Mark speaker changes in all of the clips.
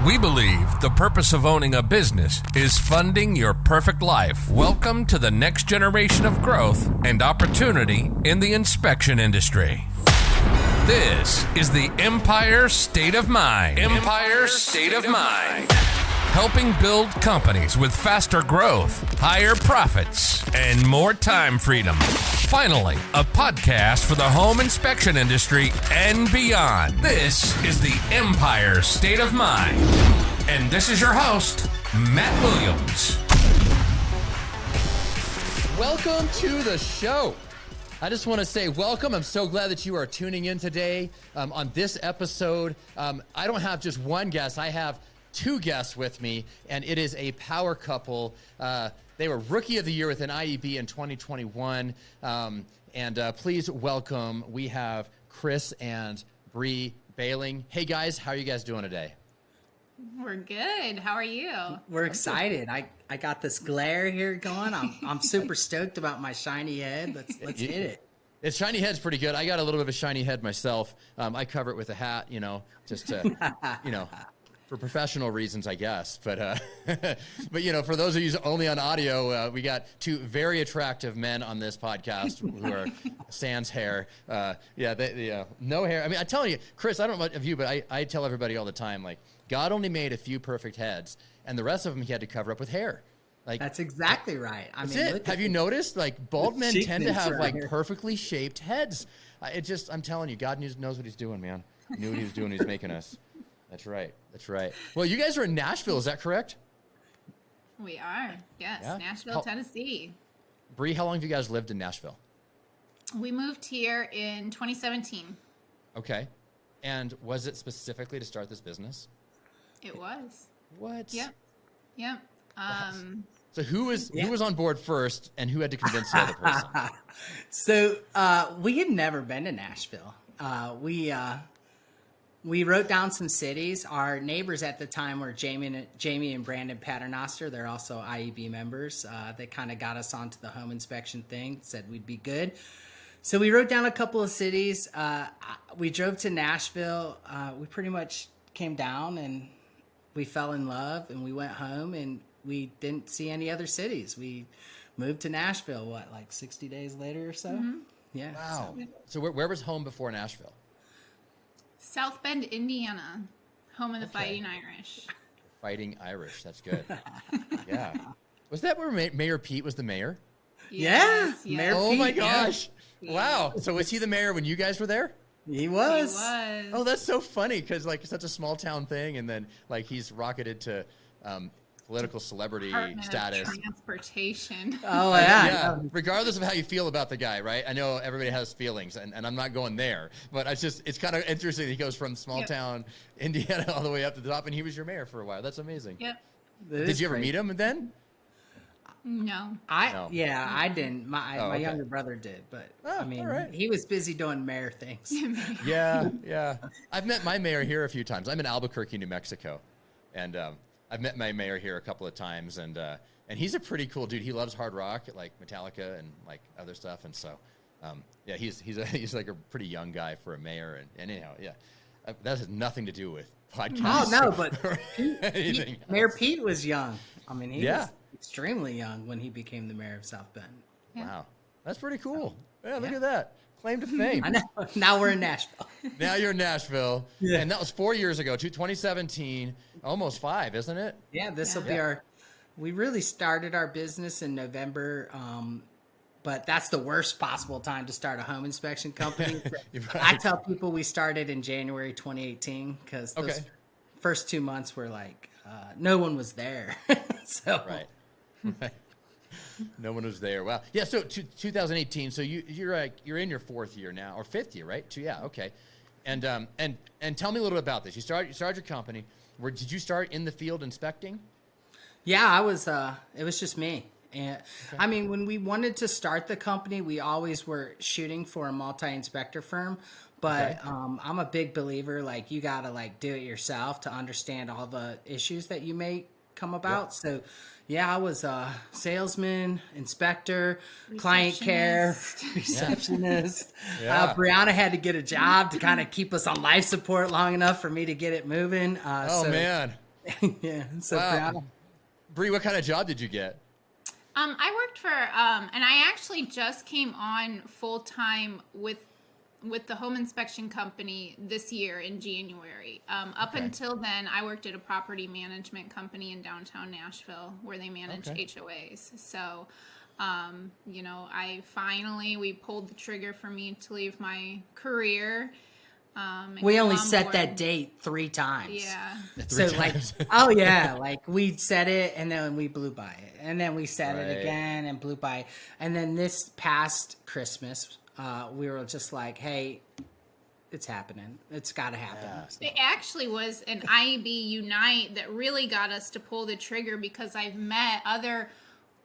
Speaker 1: We believe the purpose of owning a business is funding your perfect life. Welcome to the next generation of growth and opportunity in the inspection industry. This is the Empire State of Mind. Empire State of Mind. Helping build companies with faster growth, higher profits, and more time freedom. Finally, a podcast for the home inspection industry and beyond. This is the Empire State of Mind. And this is your host, Matt Williams.
Speaker 2: Welcome to the show. I just want to say welcome. I'm so glad that you are tuning in today on this episode. I don't have just one guest. I have two guests with me, and it is a power couple. They were Rookie of the Year within IEB in 2021. Please welcome, we have Chris and Briana Behlig. Hey guys, how are you guys doing today?
Speaker 3: We're good. How are you?
Speaker 4: We're excited. I got this glare here going. I'm super stoked about my shiny head. Let's hit it.
Speaker 2: Its shiny head's pretty good. I got a little bit of a shiny head myself. I cover it with a hat, just to, for professional reasons, I guess. But for those of you only on audio, we got two very attractive men on this podcast who are sans hair. No hair. I mean, I tell you, Chris, I don't know about you, but I tell everybody all the time, like, God only made a few perfect heads, and the rest of them he had to cover up with hair. Like, that's
Speaker 4: exactly right.
Speaker 2: Have you noticed? Like, bald men tend to have perfectly shaped heads. I'm telling you, God knows what he's doing, man. He knew what he was doing. He's making us. That's right. Well, you guys are in Nashville, is that correct?
Speaker 3: We are. Yes, yeah. Nashville, Tennessee.
Speaker 2: Bree, how long have you guys lived in Nashville?
Speaker 3: We moved here in 2017.
Speaker 2: Okay. And was it specifically to start this business?
Speaker 3: It was.
Speaker 2: What?
Speaker 3: Yep.
Speaker 2: So who was on board first, and who had to convince the other person?
Speaker 4: So we had never been to Nashville. We wrote down some cities. Our neighbors at the time were Jamie and Brandon Paternoster. They're also IEB members. They kind of got us onto the home inspection thing, said we'd be good. So we wrote down a couple of cities. We drove to Nashville. We pretty much came down and we fell in love, and we went home, and we didn't see any other cities. We moved to Nashville, like 60 days later or so? Mm-hmm. Yeah.
Speaker 2: Wow. So where was home before Nashville?
Speaker 3: South Bend, Indiana, home of the Fighting Irish.
Speaker 2: Fighting Irish, that's good. Yeah. Was that where Mayor Pete was the mayor?
Speaker 3: Yes.
Speaker 4: Mayor
Speaker 2: Oh
Speaker 4: Pete,
Speaker 2: my gosh.
Speaker 3: Yeah.
Speaker 2: Wow. So was he the mayor when you guys were there?
Speaker 4: He was.
Speaker 2: Oh, that's so funny, because like such a small town thing, and then like he's rocketed to political celebrity status.
Speaker 3: Transportation.
Speaker 4: Oh yeah.
Speaker 2: Regardless of how you feel about the guy, right? I know everybody has feelings, and I'm not going there, but it's kind of interesting. He goes from small town Indiana all the way up to the top, and he was your mayor for a while. That's amazing.
Speaker 3: Yep.
Speaker 2: Did you ever meet him then?
Speaker 3: No.
Speaker 4: I didn't. My younger brother did, but he was busy doing mayor things.
Speaker 2: Yeah. I've met my mayor here a few times. I'm in Albuquerque, New Mexico, and I've met my mayor here a couple of times, and he's a pretty cool dude. He loves hard rock, like Metallica and like other stuff, and so he's like a pretty young guy for a mayor, and anyhow, that has nothing to do with podcasts.
Speaker 4: Oh no, but
Speaker 2: anything.
Speaker 4: Mayor Pete was young. I mean, he was extremely young when he became the mayor of South Bend.
Speaker 3: Yeah.
Speaker 2: Wow, that's pretty cool. Yeah, look at that. Claim to fame.
Speaker 4: I know. Now we're in Nashville.
Speaker 2: Now you're in Nashville. Yeah. And that was 4 years ago, 2017, almost 5, isn't it?
Speaker 4: Yeah, this will be we really started our business in November, but that's the worst possible time to start a home inspection company. Right. I tell people we started in January 2018 because those first 2 months were like, no one was there.
Speaker 2: Right. No one was there. Wow. Yeah. So 2018. So you're in your 4th year now, or 5th year, right? Okay. And tell me a little bit about this. You started your company. Did you start in the field inspecting?
Speaker 4: Yeah, I was. It was just me. And I mean, when we wanted to start the company, we always were shooting for a multi-inspector firm. But I'm a big believer, like, you got to like do it yourself to understand all the issues that you may come about. Yep. So I was a salesman, inspector, client care, receptionist. Briana had to get a job to kind of keep us on life support long enough for me to get it moving.
Speaker 2: Man.
Speaker 4: Yeah. So
Speaker 2: Wow.
Speaker 4: Briana,
Speaker 2: Bree, what kind of job did you get?
Speaker 3: I worked for, and I actually just came on full time with the home inspection company this year in January. Up
Speaker 2: Okay.
Speaker 3: until then, I worked at a property management company in downtown Nashville where they manage
Speaker 2: Okay.
Speaker 3: HOAs. So, we pulled the trigger for me to leave my career. And
Speaker 4: we
Speaker 3: come
Speaker 4: only
Speaker 3: on
Speaker 4: set
Speaker 3: board.
Speaker 4: that date 3 times.
Speaker 3: Yeah.
Speaker 4: So
Speaker 2: Three
Speaker 4: like,
Speaker 2: times.
Speaker 4: oh yeah, like we said it and then we blew by it, and then we said
Speaker 2: Right.
Speaker 4: it again and blew by it, and then this past Christmas, we were just like, hey, it's happening. It's got to happen.
Speaker 2: Yeah.
Speaker 3: It actually was an IEB Unite that really got us to pull the trigger, because I've met other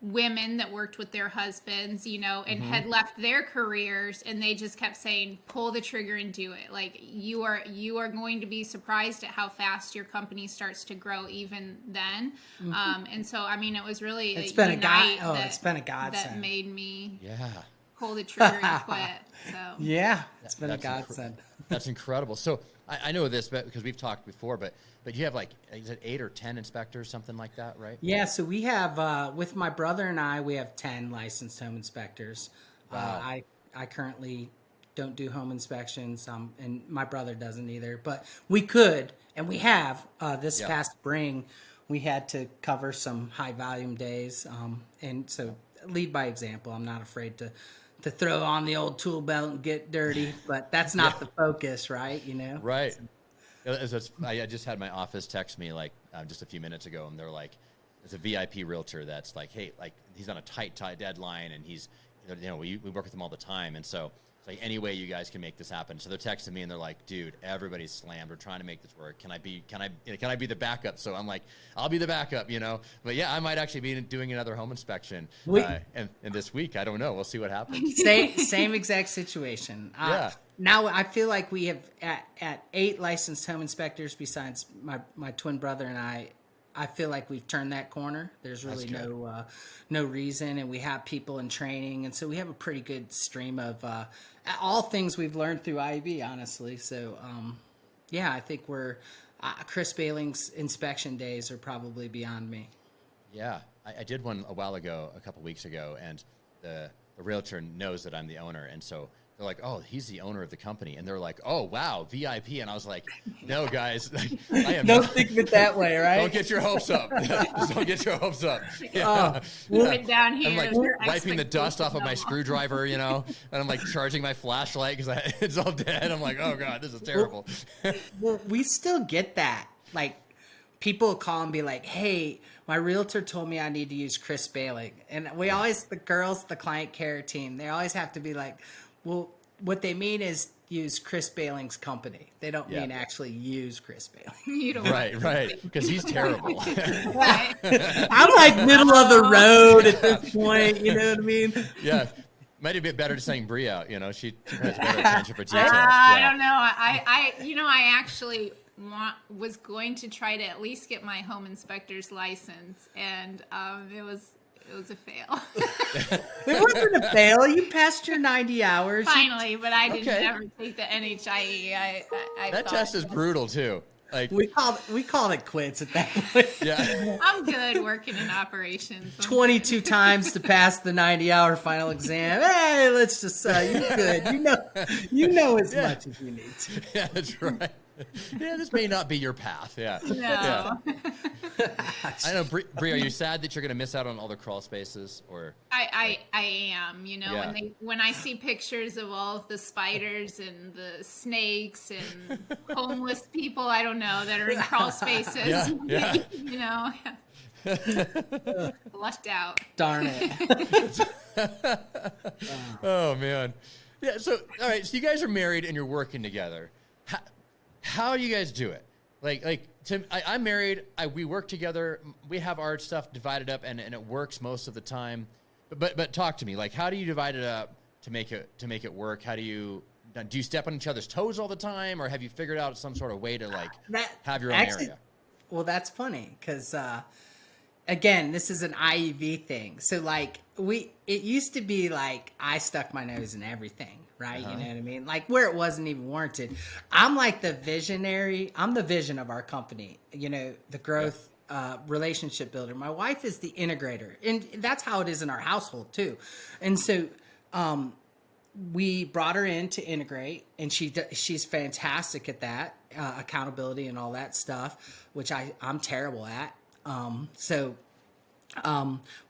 Speaker 3: women that worked with their husbands, and had left their careers, and they just kept saying, pull the trigger and do it. Like, you are going to be surprised at how fast your company starts to grow even then. And so, I mean, it was really
Speaker 4: It's been a
Speaker 3: Unite
Speaker 4: god. Oh, it's been a
Speaker 3: that
Speaker 4: godsend.
Speaker 3: made me
Speaker 2: Yeah.
Speaker 3: pull the trigger and quit. So
Speaker 4: Yeah, it's been a
Speaker 2: That's
Speaker 4: godsend.
Speaker 2: That's incredible. So I know this because we've talked before, but you have like, is it 8 or 10 inspectors, something like that, right?
Speaker 4: Yeah, so we have with my brother and I, we have 10 licensed home inspectors.
Speaker 2: Wow.
Speaker 4: I currently don't do home inspections, and my brother doesn't either. But we could, and we have. This
Speaker 2: Yeah.
Speaker 4: past spring, we had to cover some high volume days, and so lead by example. I'm not afraid to throw on the old tool belt and get dirty, but that's not the focus, right?
Speaker 2: Right. I just had my office text me like just a few minutes ago, and they're like, it's a VIP realtor that's like, hey, like he's on a tight deadline, and we work with him all the time, and so it's like, any way you guys can make this happen. So they're texting me and they're like, dude, everybody's slammed. We're trying to make this work. Can I be the backup? So I'm like, I'll be the backup, But yeah, I might actually be doing another home inspection, and this week, I don't know. We'll see what happens.
Speaker 4: Same exact situation.
Speaker 2: Yeah.
Speaker 4: Now I feel like we have at 8 licensed home inspectors besides my twin brother and I feel like we've turned that corner. There's really no reason, and we have people in training, and so we have a pretty good stream of all things we've learned through IEB, honestly. So yeah, I think we're Chris Bailing's inspection days are probably beyond me.
Speaker 2: Yeah, I did one a while ago, a couple weeks ago, and the realtor knows that I'm the owner, and so they're like, oh, he's the owner of the company, and they're like, oh, wow, VIP, and I was like, no, guys, I am.
Speaker 4: Don't think of it that way, right?
Speaker 2: Don't get your hopes up. Just don't get your hopes up.
Speaker 3: Put down here.
Speaker 2: I'm like
Speaker 3: your
Speaker 2: wiping the dust off of my
Speaker 3: expectations.
Speaker 2: screwdriver, and I'm like charging my flashlight because it's all dead. I'm like, oh god, this is terrible.
Speaker 4: Well, we still get that. Like, people call and be like, hey, my realtor told me I need to use Chris Behlig. And we always, the girls, the client care team, they always have to be like, well, what they mean is use Chris Bailing's company. They don't mean actually use Chris Bailey.
Speaker 3: You don't
Speaker 2: Right, because he's terrible.
Speaker 3: Right.
Speaker 4: I'm like middle of the road at this point. You know what I mean?
Speaker 2: Yeah. Might be a bit better to saying Bree out, she has better attention for detail.
Speaker 3: I don't know. I actually was going to try to at least get my home inspector's license, and it was a fail.
Speaker 4: It wasn't a fail. You passed your 90 hours.
Speaker 3: Finally, but I didn't
Speaker 2: Okay.
Speaker 3: ever take the NHIE. I
Speaker 2: That
Speaker 3: thought,
Speaker 2: test is brutal too. Like,
Speaker 4: We called it quits at that point.
Speaker 2: yeah.
Speaker 3: I'm good working in operations.
Speaker 4: 22 times to pass the 90-hour final exam. Hey, let's just you're good. You know as much as you need to.
Speaker 2: Yeah, that's right. Yeah, this may not be your path. Yeah.
Speaker 3: No.
Speaker 2: Yeah. I know, Bree, are you sad that you're going to miss out on all the crawl spaces, or?
Speaker 3: I am,
Speaker 2: Yeah.
Speaker 3: when I see pictures of all of the spiders and the snakes and homeless people, I don't know, that are in crawl spaces,
Speaker 2: Yeah.
Speaker 3: left out.
Speaker 4: Darn it.
Speaker 2: Oh man. Yeah. So, all right. So you guys are married and you're working together. How do you guys do it? I'm married. We work together. We have our stuff divided up, and it works most of the time. But talk to me. Like, how do you divide it up to make it work? How do you step on each other's toes all the time, or have you figured out some sort of way to have your own area?
Speaker 4: Well, that's funny because again, this is an IEV thing. So it used to be like I stuck my nose in everything. right? You know what I mean? Like where it wasn't even warranted. I'm like the visionary. I'm the vision of our company, you know, the growth relationship builder. My wife is the integrator. And that's how it is in our household too. And so we brought her in to integrate, and she's fantastic at that, accountability and all that stuff, which I'm terrible at.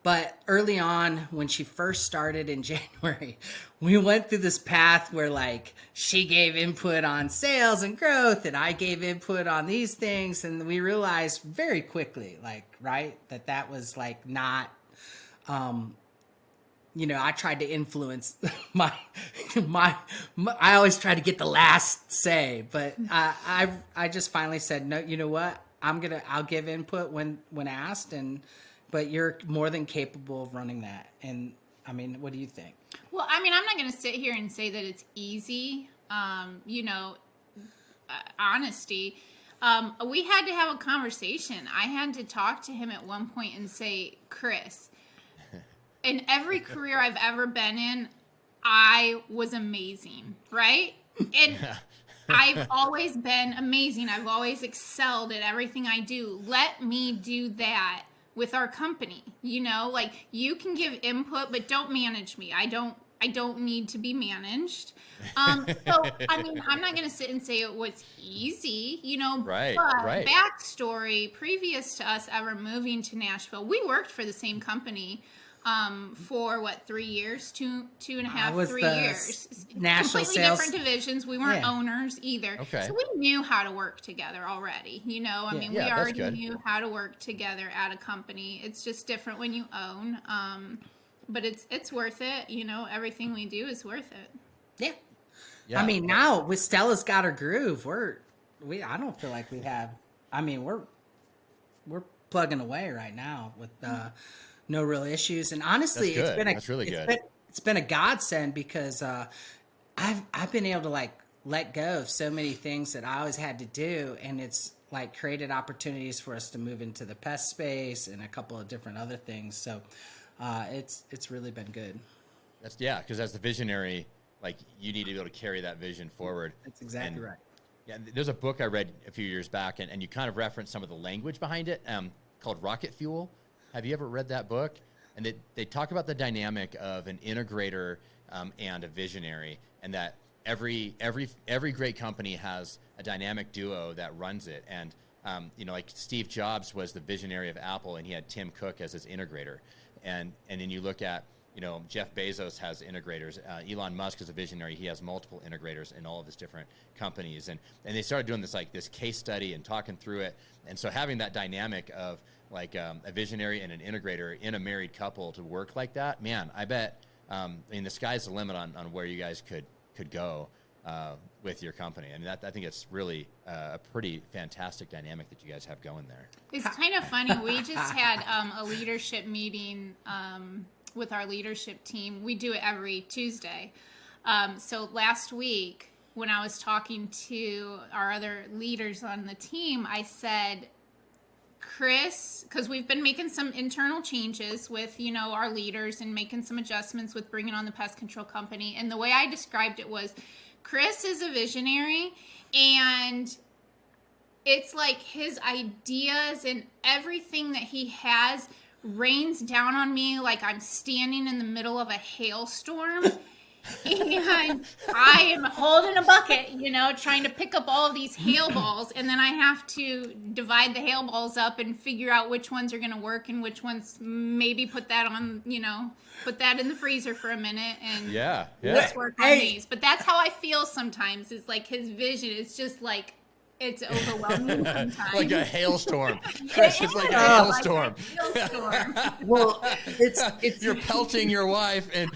Speaker 4: But early on, when she first started in January, we went through this path where like she gave input on sales and growth, and I gave input on these things, and we realized very quickly, like, right, that was like not, you know, I tried to influence my I always try to get the last say, but I just finally said, no, you know what? I'll give input when asked, but you're more than capable of running that. And I mean, what do you think?
Speaker 3: Well, I mean, I'm not going to sit here and say that it's easy. You know, honesty. We had to have a conversation. I had to talk to him at one point and say, Chris, in every career I've ever been in, I was amazing, right? And I've always been amazing. I've always excelled at everything I do. Let me do that with our company. You know, like you can give input, but don't manage me. I don't need to be managed. So, I mean, I'm not going to sit and say it was easy, you know,
Speaker 2: right.
Speaker 3: Backstory, previous to us ever moving to Nashville, we worked for the same company for what, 3 years, two and a half, 3 years.
Speaker 4: National
Speaker 3: completely
Speaker 4: sales.
Speaker 3: different divisions. We weren't owners either.
Speaker 2: Okay.
Speaker 3: So we knew how to work together already. You know, I mean, we already knew how to work together at a company. It's just different when you own. But it's worth it. You know, everything we do is worth it.
Speaker 4: Yeah. I mean, now with Stella's got her groove, I don't feel like we have. I mean, we're plugging away right now with no real issues. And honestly, it's been a godsend because I've been able to like let go of so many things that I always had to do, and it's like created opportunities for us to move into the pest space and a couple of different other things. So it's really been good.
Speaker 2: Because as the visionary, like you need to be able to carry that vision forward.
Speaker 4: That's exactly right.
Speaker 2: Yeah, there's a book I read a few years back, and you kind of referenced some of the language behind it, called Rocket Fuel. Have you ever read that book? And they talk about the dynamic of an integrator and a visionary, and that every great company has a dynamic duo that runs it. And you know, like Steve Jobs was the visionary of Apple, and he had Tim Cook as his integrator. And then you look at, you know, Jeff Bezos has integrators. Elon Musk is a visionary. He has multiple integrators in all of his different companies. And they started doing this case study and talking through it. And so having that dynamic of like a visionary and an integrator in a married couple to work like that, man, I bet, I mean, the sky's the limit on where you guys could go with your company. I mean, I think it's really a pretty fantastic dynamic that you guys have going there.
Speaker 3: It's kind of funny. We just had a leadership meeting with our leadership team. We do it every Tuesday. So last week, when I was talking to our other leaders on the team, I said, Chris, because we've been making some internal changes with, you know, our leaders and making some adjustments with bringing on the pest control company. And the way I described it was, Chris is a visionary, and it's like his ideas and everything that he has rains down on me like I'm standing in the middle of a hailstorm. And I am holding a bucket, you know, trying to pick up all of these hail balls, and then I have to divide the hail balls up and figure out which ones are going to work and which ones maybe put that on, you know, put that in the freezer for a minute and let's work on these. But that's how I feel sometimes. Is like his vision is just like, it's overwhelming sometimes.
Speaker 2: Like a hailstorm. Chris, it's like a hailstorm.
Speaker 4: Well, it's
Speaker 2: you're pelting your wife, and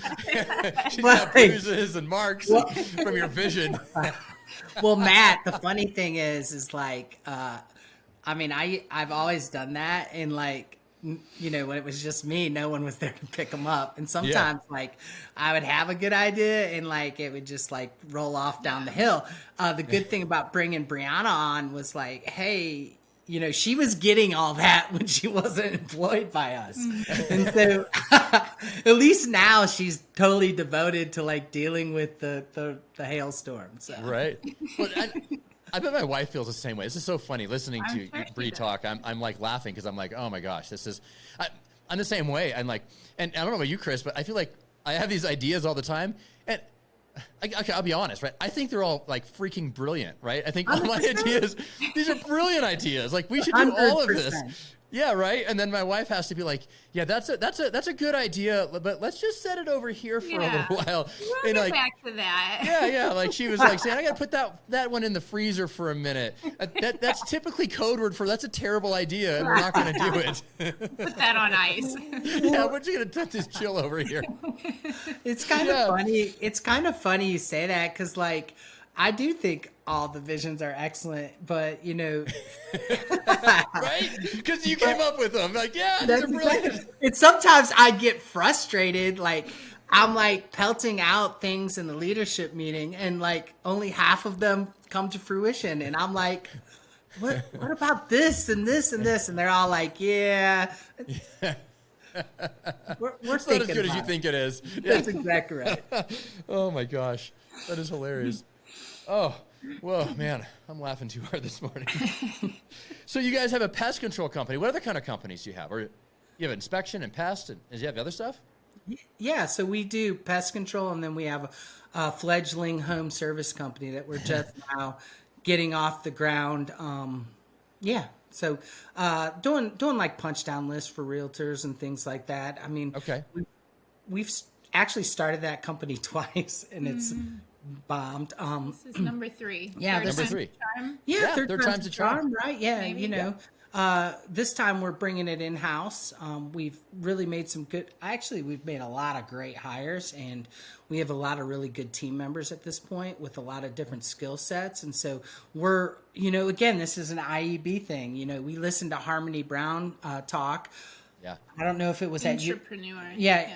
Speaker 2: she's got bruises and marks from your vision.
Speaker 4: Well, Matt, the funny thing is like, I mean, I've always done that, and like, you know, when it was just me, no one was there to pick them up. And sometimes like I would have a good idea and like it would just like roll off down the hill. The good thing about bringing Briana on was like, hey, you know, she was getting all that when she wasn't employed by us. And so at least now she's totally devoted to like dealing with the hailstorm. So.
Speaker 2: Right. Well, I bet my wife feels the same way. This is so funny listening to
Speaker 3: sure
Speaker 2: Bree talk. I'm like laughing because I'm like, oh my gosh, I'm the same way. I'm like, and I don't know about you, Chris, but I feel like I have these ideas all the time. And I'll be honest, right? I think they're all like freaking brilliant, right? I think all my ideas, these are brilliant ideas. Like we should do all of this.
Speaker 4: 100%.
Speaker 2: Yeah, right. And then my wife has to be like, "Yeah, that's a good idea, but let's just set it over here for a little while."
Speaker 3: We'll
Speaker 2: and
Speaker 3: get
Speaker 2: like,
Speaker 3: back to that.
Speaker 2: yeah. Like she was like saying, "I got to put that one in the freezer for a minute." That's typically code word for that's a terrible idea, and we're not going to do it.
Speaker 3: Put that on ice.
Speaker 2: Yeah, we're just going to let this chill over here.
Speaker 4: It's kind of funny. It's kind of funny you say that because, like, I do think all the visions are excellent, but you know,
Speaker 2: right? Because you came up with them. Like, yeah, they're brilliant.
Speaker 4: And sometimes I get frustrated. Like, I'm like pelting out things in the leadership meeting, and like only half of them come to fruition, and I'm like, what about this and this and this? And they're all like, yeah. We're
Speaker 2: It's
Speaker 4: thinking
Speaker 2: not as good as you
Speaker 4: about
Speaker 2: think it is.
Speaker 4: That's exactly right.
Speaker 2: Oh my gosh, that is hilarious. Oh, whoa, man, I'm laughing too hard this morning. So you guys have a pest control company. What other kind of companies do you have? Or you have inspection and pest, and do you have other stuff?
Speaker 4: Yeah, so we do pest control, and then we have a fledgling home service company that we're just now getting off the ground. So doing like punch down lists for realtors and things like that. I mean,
Speaker 2: Okay.
Speaker 4: we've actually started that company twice, and it's bombed.
Speaker 3: This is number 3.
Speaker 4: Yeah,
Speaker 3: Third
Speaker 4: this
Speaker 2: Number
Speaker 3: time's
Speaker 2: 3.
Speaker 3: the charm.
Speaker 4: Yeah,
Speaker 2: third time's a charm.
Speaker 4: right? Yeah,
Speaker 3: Maybe.
Speaker 4: you know. This time we're bringing it in house. We've really made we've made a lot of great hires, and we have a lot of really good team members at this point with a lot of different skill sets. And so we're, you know, again, this is an IEB thing. You know, we listened to Harmony Brown talk.
Speaker 2: Yeah.
Speaker 4: I don't know if it was at
Speaker 3: Entrepreneur.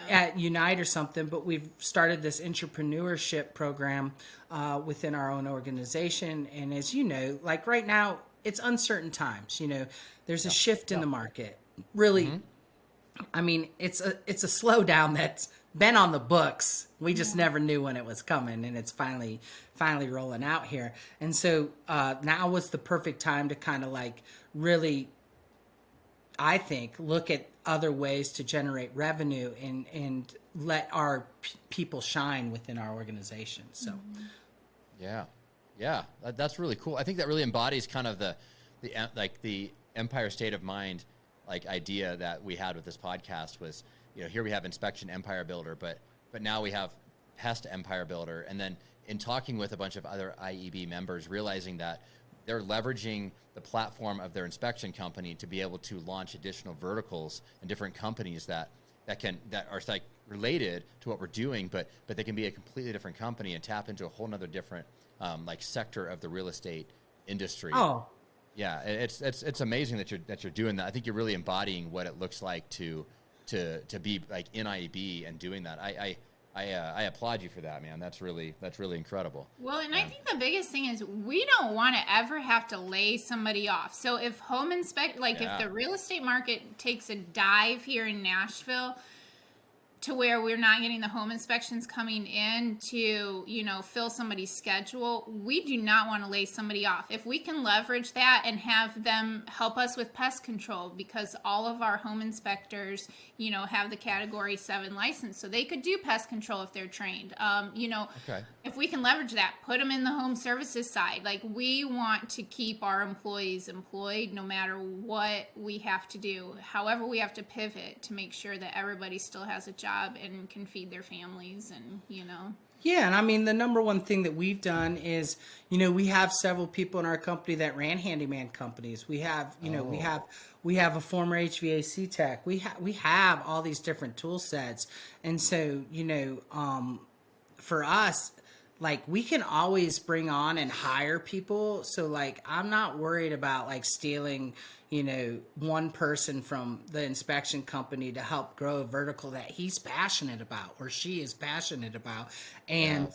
Speaker 4: at Unite or something, but we've started this entrepreneurship program within our own organization. And as you know, like right now, it's uncertain times. You know, there's a shift in the market. Really, I mean, it's a slowdown that's been on the books. We just never knew when it was coming, and it's finally rolling out here. And so now was the perfect time to kind of like really, I think, look at other ways to generate revenue and let our people shine within our organization. So,
Speaker 2: Yeah, that's really cool. I think that really embodies kind of the Empire state of mind like idea that we had with this podcast was, you know, here we have inspection empire builder, but now we have pest empire builder, and then in talking with a bunch of other IEB members, realizing that they're leveraging the platform of their inspection company to be able to launch additional verticals and different companies that are like related to what we're doing, but they can be a completely different company and tap into a whole nother different like sector of the real estate industry.
Speaker 4: oh,
Speaker 2: Yeah, it's amazing that you're doing that. I think you're really embodying what it looks like to be like in IEB and doing that. I applaud you for that, man. That's really incredible.
Speaker 3: Well, and I think the biggest thing is we don't want to ever have to lay somebody off. So if if the real estate market takes a dive here in Nashville to where we're not getting the home inspections coming in to, you know, fill somebody's schedule, we do not want to lay somebody off. If we can leverage that and have them help us with pest control, because all of our home inspectors, you know, have the category 7 license, so they could do pest control if they're trained. If we can leverage that, put them in the home services side. Like, we want to keep our employees employed no matter what we have to do. However, we have to pivot to make sure that everybody still has a job and can feed their families, and, you know.
Speaker 4: yeah. And I mean, the number one thing that we've done is, you know, we have several people in our company that ran handyman companies. We have, you know, we have a former HVAC tech. We have all these different tool sets. And so, you know, for us, like we can always bring on and hire people. So like, I'm not worried about like stealing, one person from the inspection company to help grow a vertical that he's passionate about or she is passionate about. And,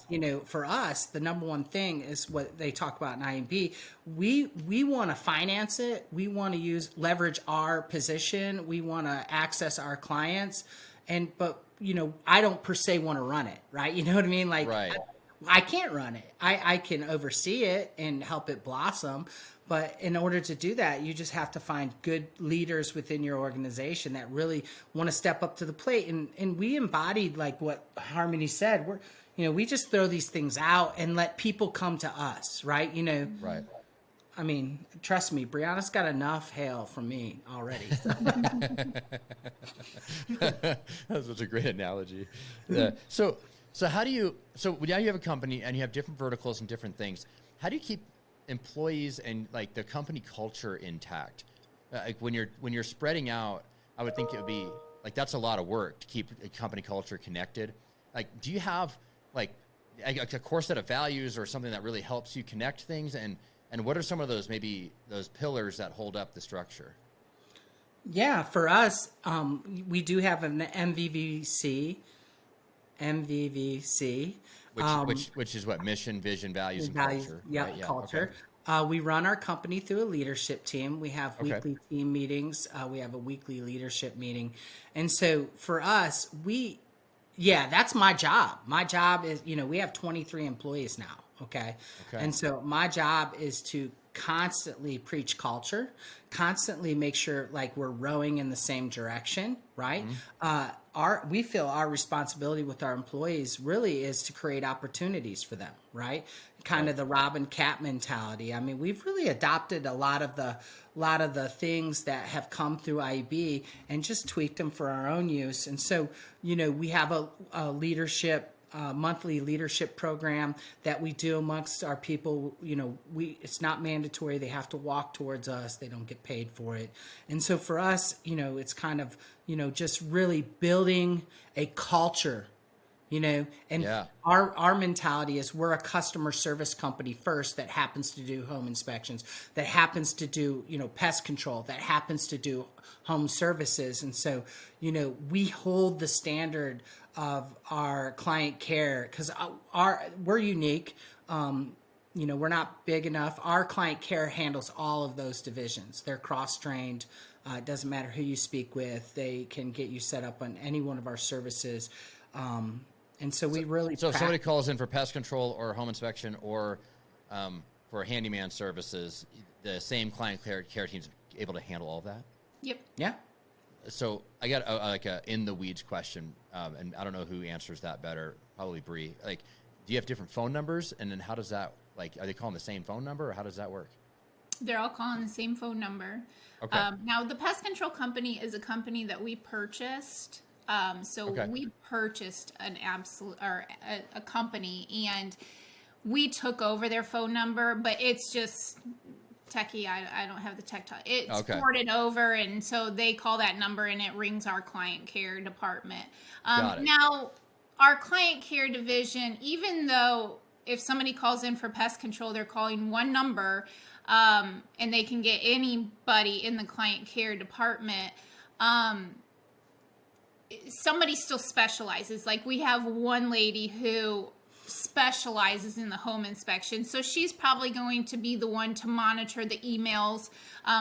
Speaker 4: for us, the number one thing is what they talk about in IMB. We want to finance it. We want to leverage our position. We want to access our clients. But I don't per se want to run it. Right. You know what I mean? Like,
Speaker 2: right.
Speaker 4: I can't run it. I can oversee it and help it blossom. But in order to do that, you just have to find good leaders within your organization that really want to step up to the plate. And we embodied like what Harmony said. We just throw these things out and let people come to us, right?
Speaker 2: Right.
Speaker 4: I mean, trust me, Briana's got enough hail from me already.
Speaker 2: That's such a great analogy. So how do you, now you have a company and you have different verticals and different things. How do you keep employees and like the company culture intact? Like when you're spreading out, I would think it would be like, that's a lot of work to keep a company culture connected. Like, do you have like a core set of values or something that really helps you connect things? And what are some of those, maybe those pillars that hold up the structure?
Speaker 4: Yeah, for us, we do have an MVVC,
Speaker 2: which is what? Mission, vision, values, and culture.
Speaker 4: Yeah,
Speaker 2: right?
Speaker 4: culture.
Speaker 2: Okay.
Speaker 4: We run our company through a leadership team. We have weekly team meetings. We have a weekly leadership meeting. And so for us, that's my job. My job is, we have 23 employees now. Okay. And so my job is to constantly preach culture, constantly make sure like we're rowing in the same direction, right? We feel our responsibility with our employees really is to create opportunities for them, right? Kind of the Robin Cat mentality. I mean, we've really adopted a lot of the things that have come through IB and just tweaked them for our own use. And so, we have a monthly leadership program that we do amongst our people. It's not mandatory. They have to walk towards us. They don't get paid for it. And so for us, it's kind of, just really building a culture, our mentality is we're a customer service company first that happens to do home inspections, that happens to do, pest control, that happens to do home services. And so, we hold the standard of our client care because we're unique. We're not big enough. Our client care handles all of those divisions. They're cross-trained. It doesn't matter who you speak with. They can get you set up on any one of our services. And so we really...
Speaker 2: So if somebody calls in for pest control or home inspection or for handyman services, the same client care team's able to handle all of that?
Speaker 3: Yep.
Speaker 4: Yeah.
Speaker 2: So I got a in the weeds question, and I don't know who answers that better. Probably Bree. Like, do you have different phone numbers, and then how does that are they calling the same phone number, or how does that work?
Speaker 3: They're all calling the same phone number.
Speaker 2: Okay.
Speaker 3: Now the pest control company is a company that we purchased. We purchased a company, and we took over their phone number, but it's just techie. I don't have the tech talk. It's ported over, and so they call that number and it rings our client care department. Now our client care division, even though if somebody calls in for pest control, they're calling one number, and they can get anybody in the client care department. Somebody still specializes. Like we have one lady who specializes in the home inspection. So she's probably going to be the one to monitor the emails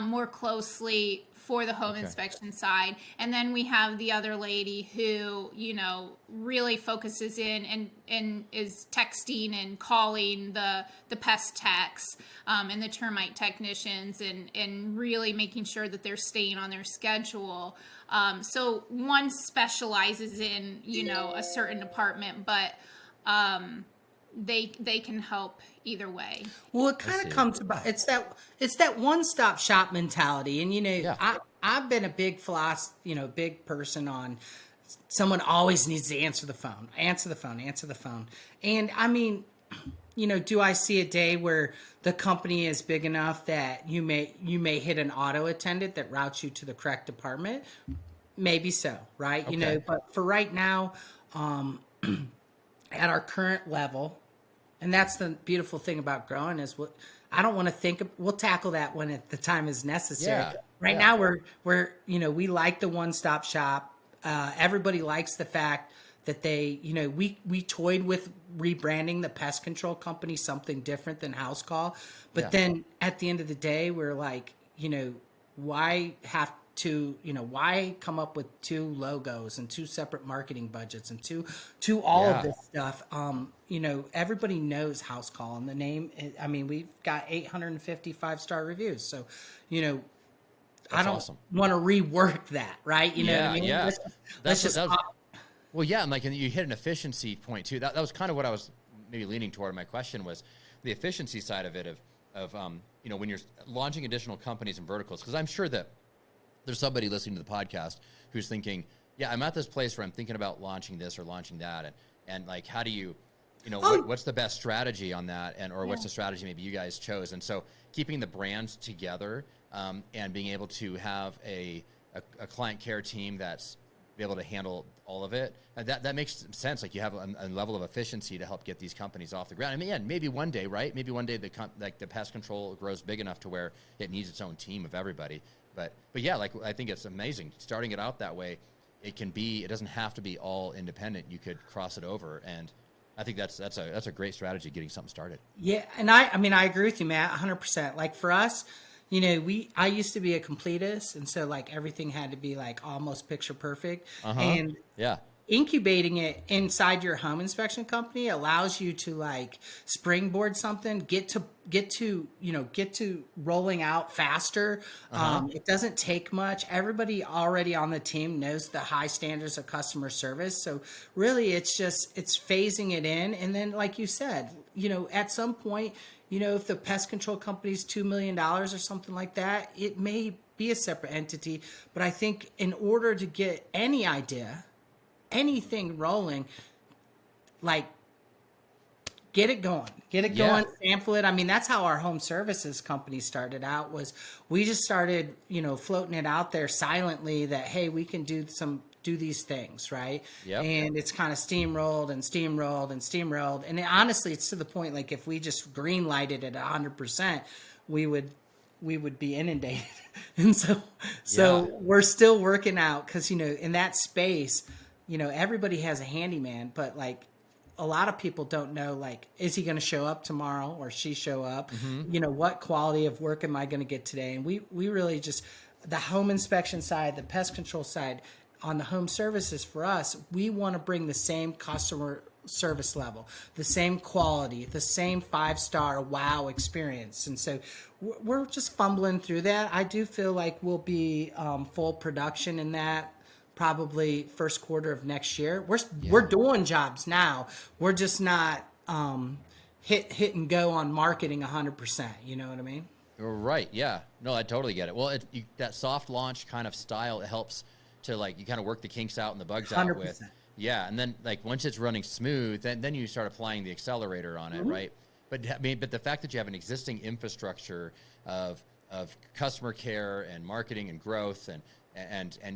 Speaker 3: more closely for the home inspection side. And then we have the other lady who, really focuses in and is texting and calling the pest techs and the termite technicians and really making sure that they're staying on their schedule. So one specializes in, a certain department, but they can help either way.
Speaker 4: Well, it kind of comes about it's that one-stop shop mentality, and I've been a big big person on someone always needs to answer the phone, and I mean, do I see a day where the company is big enough that you may hit an auto attendant that routes you to the correct department? Maybe so, right? But for right now, at our current level, And that's the beautiful thing about growing is I don't want to think we'll tackle that when the time is necessary.
Speaker 2: Yeah.
Speaker 4: Right now we're we like the one-stop shop. Everybody likes the fact that they, we toyed with rebranding the pest control company something different than House Call. But then at the end of the day, we're like, why have to, why come up with two logos and two separate marketing budgets and two all of this stuff? Everybody knows House Call and the name. We've got 850 5-star reviews. So, I don't want to rework that, right? You know what I mean?
Speaker 2: Yeah.
Speaker 4: Let's just
Speaker 2: well, yeah, and you hit an efficiency point too. That was kind of what I was maybe leaning toward. My question was the efficiency side of it, of when you're launching additional companies and verticals, because I'm sure that there's somebody listening to the podcast who's thinking, yeah, I'm at this place where I'm thinking about launching this or launching that, and like, how do you, what's the best strategy on that, or what's the strategy maybe you guys chose? And so keeping the brands together and being able to have a client care team that's be able to handle all of it, that makes sense. Like, you have a level of efficiency to help get these companies off the ground. Maybe one day, right? Maybe one day the pest control grows big enough to where it needs its own team of everybody. But yeah, I think it's amazing starting it out that way. It doesn't have to be all independent. You could cross it over, and I think that's a great strategy, getting something started. Yeah, and I agree with you, Matt, 100%. Like, for us, I used to be a completist, and so like everything had to be like almost picture perfect. And incubating it inside your home inspection company allows you to like springboard something, get to rolling out faster. It doesn't take much. Everybody already on the team knows the high standards of customer service. So really it's phasing it in. And then, like you said, at some point, if the pest control company is $2 million or something like that, it may be a separate entity. But I think in order to get anything rolling, like, get it going, sample it. That's how our home services company started out. Was we just started, floating it out there silently that, hey, we can do these things, right? Yep. And it's kind of steamrolled. And honestly, it's to the point, like, if we just green lighted it 100%, we would be inundated. And so we're still working out, because, in that space, everybody has a handyman, but like, a lot of people don't know, like, is he going to show up tomorrow or she show up? What quality of work am I going to get today? And we really just, the home inspection side, the pest control side, on the home services, for us, we want to bring the same customer service level, the same quality, the same 5-star wow experience. And so we're just fumbling through that. I do feel like we'll be full production in that probably first quarter of next year. We're doing jobs now. We're just not hit and go on marketing 100%. You know what I mean? Right. Yeah. No, I totally get it. Well, that soft launch kind of style, it helps to, like, you kind of work the kinks out and the bugs 100%. Out with. Yeah. And then, like, once it's running smooth, then you start applying the accelerator on it, right? But the fact that you have an existing infrastructure of customer care and marketing and growth and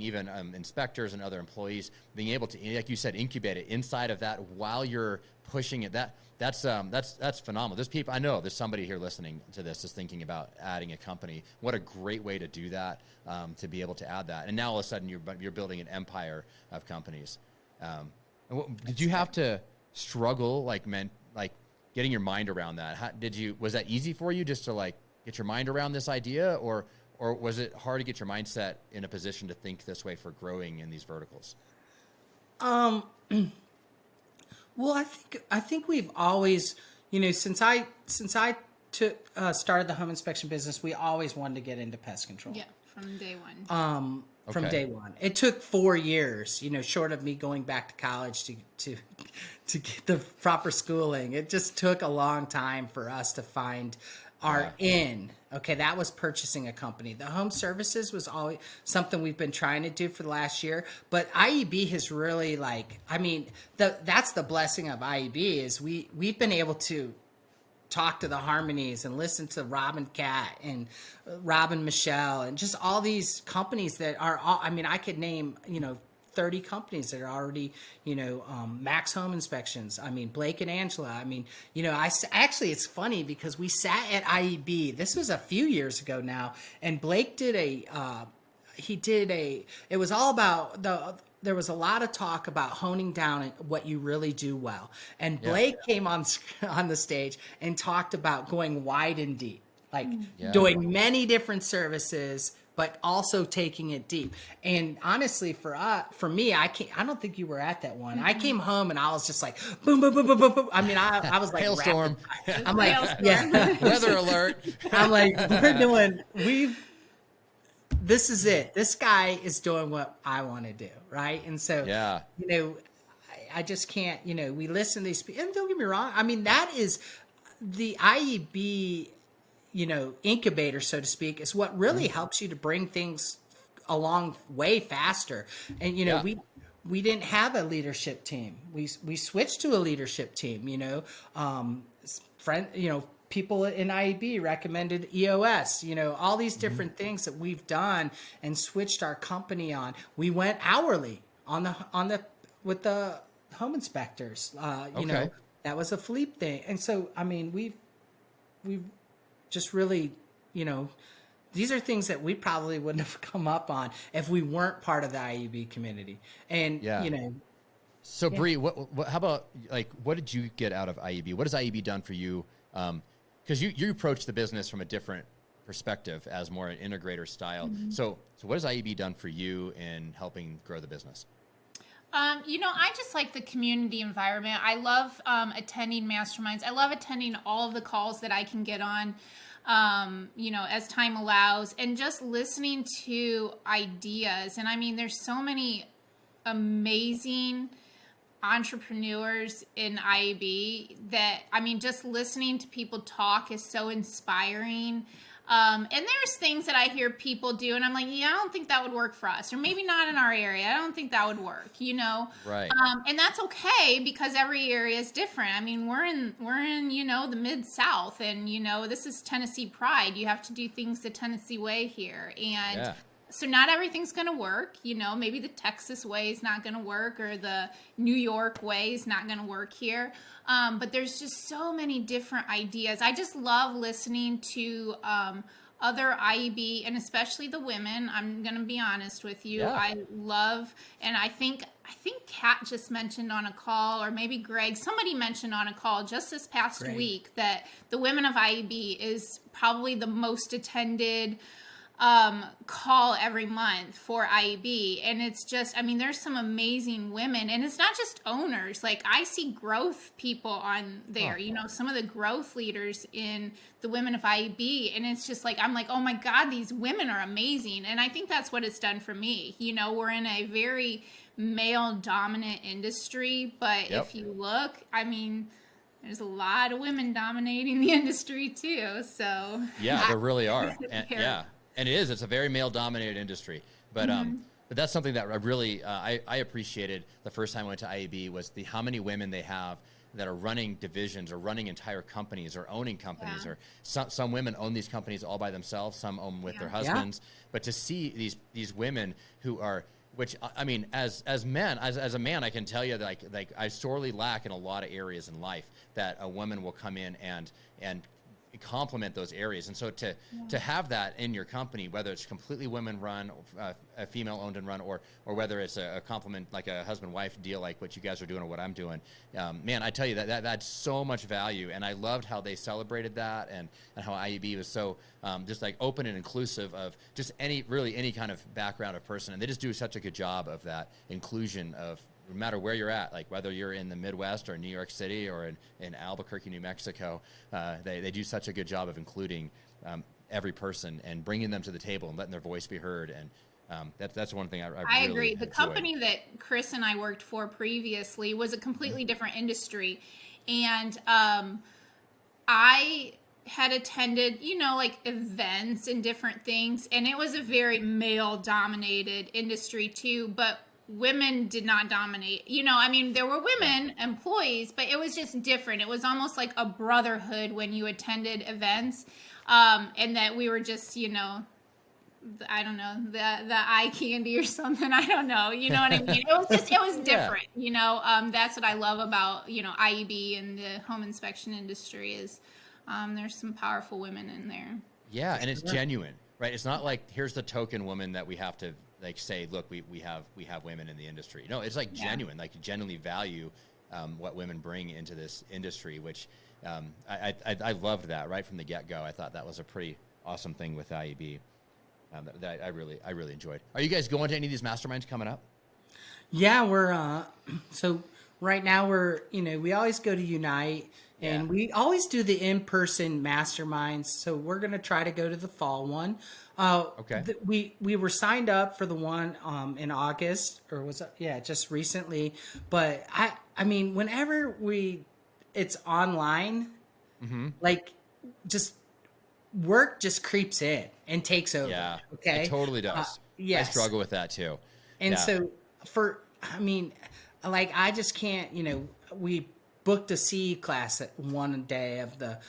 Speaker 2: even inspectors and other employees, being able to, like you said, incubate it inside of that while you're pushing it, that's phenomenal. There's people, I know there's somebody here listening to this is thinking about adding a company. What a great way to do that, to be able to add that. And now all of a sudden you're building an empire of companies. Did you have to struggle, like getting your mind around that? Was that easy for you, just to like get your mind around this idea, or was it hard to get your mindset in a position to think this way for growing in these verticals?
Speaker 4: Well, I think we've always, since I started the home inspection business, we always wanted to get into pest control.
Speaker 3: Yeah, from day one.
Speaker 4: From day one. It took 4 years, short of me going back to college to get the proper schooling. It just took a long time for us to find our in. Okay, that was purchasing a company. The home services was always something we've been trying to do for the last year, but IEB has really, like, that's the blessing of IEB, is we've been able to talk to the Harmonies and listen to Rob and Kat and Rob and Michelle and just all these companies that are all, I could name, 30 companies that are already, Max Home Inspections. I mean, Blake and Angela. I mean, actually, it's funny because we sat at IEB. This was a few years ago now, and Blake did it was all about there was a lot of talk about honing down what you really do well. And Blake came on the stage and talked about going wide and deep, like doing many different services, but also taking it deep. And honestly, for me, I don't think you were at that one. I came home and I was just like, boom, boom, boom, boom, boom, boom. I mean, I was like,
Speaker 2: hailstorm.
Speaker 4: I'm like,
Speaker 2: Weather alert.
Speaker 4: I'm like, this is it. This guy is doing what I want to do, right? And so, I just can't, we listen to these people, and don't get me wrong. I mean, that is the IEB, incubator, so to speak, is what really helps you to bring things along way faster. And, we didn't have a leadership team. We switched to a leadership team, people in IEB recommended EOS, all these different things that we've done and switched our company on. We went hourly with the home inspectors. That was a Philippe thing. And so, I mean, we've just really, these are things that we probably wouldn't have come up on if we weren't part of the IEB community. And,
Speaker 2: So Bree, how about, like, what did you get out of IEB? What has IEB done for you? Because you approach the business from a different perspective as more an integrator style. So what has IEB done for you in helping grow the business?
Speaker 3: I just like the community environment. I love attending masterminds. I love attending all of the calls that I can get on, as time allows, and just listening to ideas. And I mean, there's so many amazing entrepreneurs in IAB that, I mean, just listening to people talk is so inspiring. And there's things that I hear people do and I'm like, I don't think that would work for us, or maybe not in our area. I don't think that would work,
Speaker 2: Right.
Speaker 3: And that's okay because every area is different. I mean, we're in, the Mid-South and, this is Tennessee pride. You have to do things the Tennessee way here. And so not everything's going to work, maybe the Texas way is not going to work or the New York way is not going to work here. But there's just so many different ideas. I just love listening to other IEB and especially the women. I'm going to be honest with you. I love, and I think Kat just mentioned on a call, or maybe Greg, somebody mentioned on a call just this past week that the Women of IEB is probably the most attended call every month for IEB. And it's just, I mean, there's some amazing women, and it's not just owners. Like, I see growth people on there, some of the growth leaders in the Women of IEB. And it's just like, I'm like, oh my God, these women are amazing. And I think that's what it's done for me. We're in a very male dominant industry, but if you look, I mean, there's a lot of women dominating the industry too. So
Speaker 2: there really are. And it's a very male-dominated industry, but that's something that I really I appreciated the first time I went to IAB was how many women they have that are running divisions or running entire companies or owning companies, or some women own these companies all by themselves, some own with their husbands. But to see these women who are, which I mean, as men, as a man, I can tell you that like I sorely lack in a lot of areas in life that a woman will come in and complement those areas. And so to have that in your company, whether it's completely women run, a female owned and run, or whether it's a complement, like a husband-wife deal, like what you guys are doing or what I'm doing, man, I tell you that's so much value. And I loved how they celebrated that and how IEB was so just like open and inclusive of just any kind of background of person. And they just do such a good job of that inclusion of, no matter where you're at, like whether you're in the Midwest or New York City or in Albuquerque, New Mexico, they do such a good job of including every person and bringing them to the table and letting their voice be heard. And that's one thing I really
Speaker 3: agree.
Speaker 2: enjoyed.
Speaker 3: The company that Chris and I worked for previously was a completely different industry. And I had attended, like events and different things. And it was a very male-dominated industry too, but women did not dominate. I mean, there were women employees, but it was just different. It was almost like a brotherhood when you attended events, and that we were just, I don't know, the eye candy or something. I don't know. You know what I mean? It was different. You know, that's what I love about, you know, IEB and the home inspection industry is there's some powerful women in there.
Speaker 2: Yeah, and it's genuine, right? It's not like here's the token woman that we have to like say, look, we have women in the industry. No, it's like genuine, like you genuinely value what women bring into this industry, which I loved that right from the get-go. I thought that was a pretty awesome thing with IEB that I really enjoyed. Are you guys going to any of these masterminds coming up?
Speaker 4: Yeah, we're so right now we always go to Unite and we always do the in-person masterminds. So we're going to try to go to the fall one.
Speaker 2: Okay.
Speaker 4: We were signed up for the one in August, or was it, just recently. But I mean, whenever it's online, like just work just creeps in and takes over.
Speaker 2: Yeah.
Speaker 4: Okay.
Speaker 2: It totally does.
Speaker 4: Yes.
Speaker 2: I struggle with that too.
Speaker 4: And so I just can't, we booked a CE class at one day of the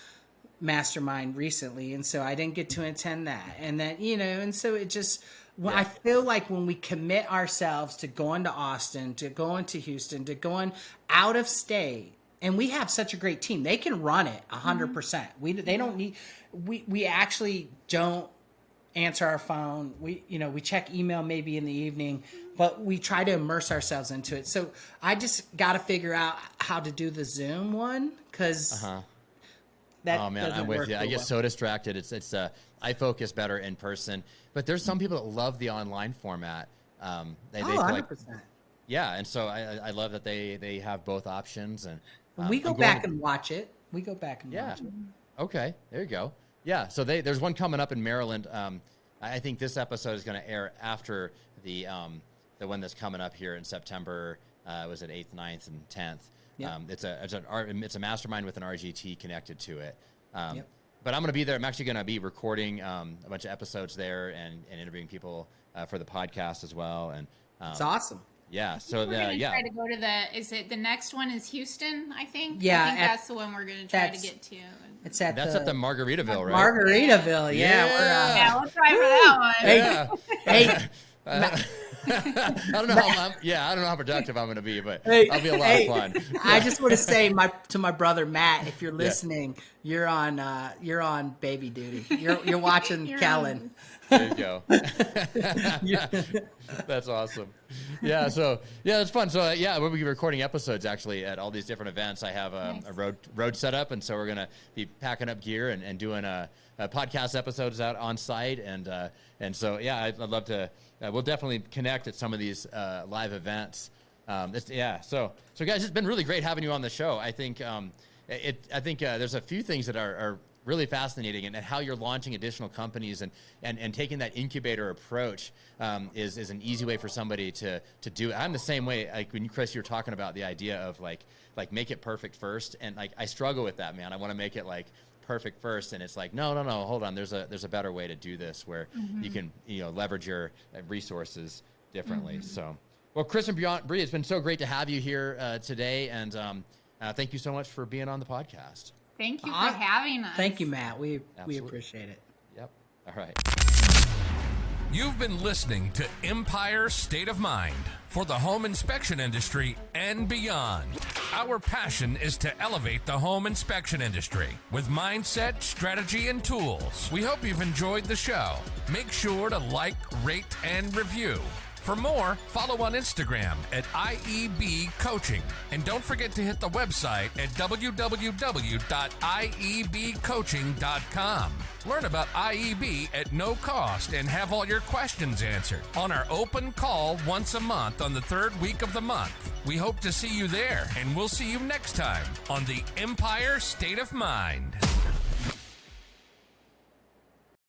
Speaker 4: mastermind recently. And so I didn't get to attend that. And then, and so it just, I feel like when we commit ourselves to going to Austin, to going to Houston, to going out of state, and we have such a great team, they can run it 100%. They don't need, we actually don't answer our phone. We check email maybe in the evening, but we try to immerse ourselves into it. So I just got to figure out how to do the Zoom one because
Speaker 2: oh man, I'm with you. I get so distracted. It's I focus better in person, but there's some people that love the online format. They
Speaker 4: 100%.
Speaker 2: Yeah, and so I love that they have both options. And
Speaker 4: we go back and watch it. Watch it.
Speaker 2: Okay, there you go. Yeah, so there's one coming up in Maryland. I think this episode is going to air after the one that's coming up here in September. Was it 8th, 9th, and 10th? Yep. It's a mastermind with an RGT connected to it. But I'm going to be there. I'm actually going to be recording a bunch of episodes there and interviewing people for the podcast as well. And
Speaker 4: it's awesome.
Speaker 3: We're
Speaker 2: Yeah.
Speaker 3: going to try to go to the next one is Houston, I think.
Speaker 4: Yeah.
Speaker 3: I think that's the one we're going to try to get to.
Speaker 4: That's
Speaker 2: at the Margaritaville, right?
Speaker 4: Margaritaville, yeah.
Speaker 3: We'll try for that one.
Speaker 2: Hey, I don't know how productive I'm going to be, but I'll be a lot of fun.
Speaker 4: I just want to say to my brother Matt, if you're listening, you're on baby duty. You're watching Kellen.
Speaker 2: There you go. That's awesome. Yeah. So it's fun. So we'll be recording episodes actually at all these different events. I have a road set up, and so we're gonna be packing up gear and doing podcast episodes out on site, and so I'd love to. We'll definitely connect at some of these live events. So guys, it's been really great having you on the show. I think there's a few things that are really fascinating, and how you're launching additional companies and taking that incubator approach is an easy way for somebody to do it. I'm the same way. Like when Chris, you're talking about the idea of like make it perfect first, and like I struggle with that, man. I want to make it like perfect first, and it's like no, hold on. There's a better way to do this where you can leverage your resources differently. So, well, Chris and Briana, it's been so great to have you here today, and thank you so much for being on the podcast.
Speaker 3: Thank you for having us.
Speaker 4: Thank you, Matt. We appreciate it.
Speaker 2: Yep. All right.
Speaker 1: You've been listening to Empire State of Mind for the home inspection industry and beyond. Our passion is to elevate the home inspection industry with mindset, strategy, and tools. We hope you've enjoyed the show. Make sure to like, rate, and review. For more, follow on Instagram at IEB Coaching. And don't forget to hit the website at www.iebcoaching.com. Learn about IEB at no cost and have all your questions answered on our open call once a month on the third week of the month. We hope to see you there, and we'll see you next time on the Empire State of Mind.